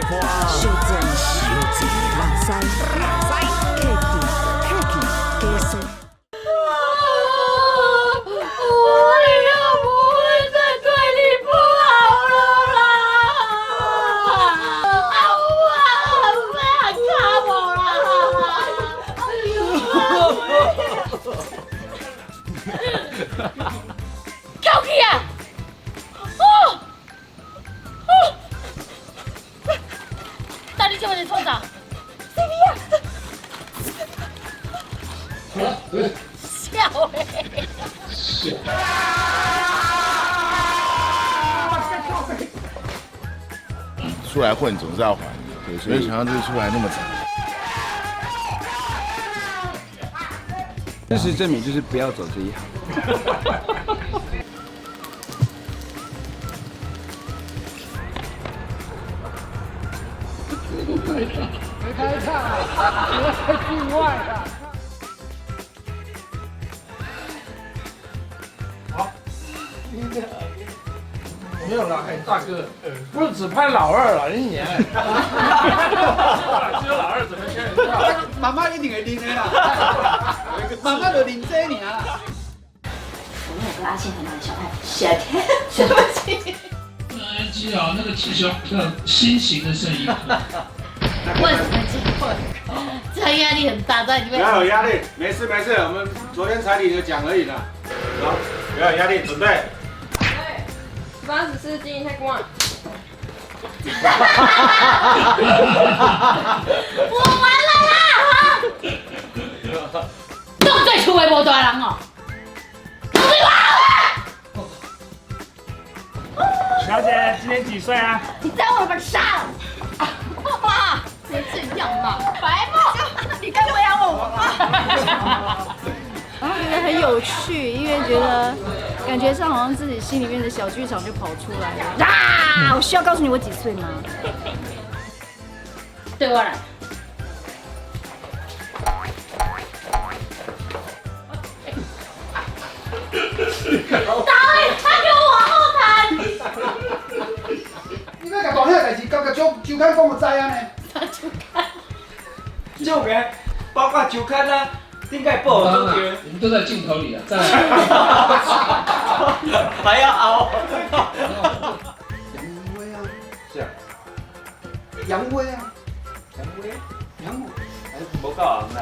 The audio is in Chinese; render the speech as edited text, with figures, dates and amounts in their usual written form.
小正人西客气加深。我以后不会再对你不好了啦！不要卡我啦！叫去啊！到底什么是冲啥笑出来混总是要还，所以想到这个出来那么惨。事实证明，就是不要走这一行。没开唱，你在境外啊。好，没有了，哎，大哥，不是只拍老二了，一年。只有老二怎么先？妈妈一定会拎的啦，妈妈就拎这尔啦。我那有跟阿信很好的小爱，夏天，什么气？机啊，那个气球新型的摄影。为什么结婚？这样压力很大，在里面。不要有压力，没事没事，我们昨天才领的奖而已呢。好，不要有压力，准备。84斤太光。我完了啦！动最出微博大人哦。小姐，今年几岁啊？你在我们上。妈，别这样嘛，白目！你该不会要问我吧？然后觉得很有趣，因为觉得感觉上好像自己心里面的小剧场就跑出来了。啊！我需要告诉你我几岁吗？对我来。导演，他给我往后弹。你要甲大兄代志交周刊讲就知啊呢？就个，包括周刊啊，应该报都对。我们都在镜头里啊，在。还要熬。杨威啊，是啊。杨威啊，杨威，杨威，还是无够红啦。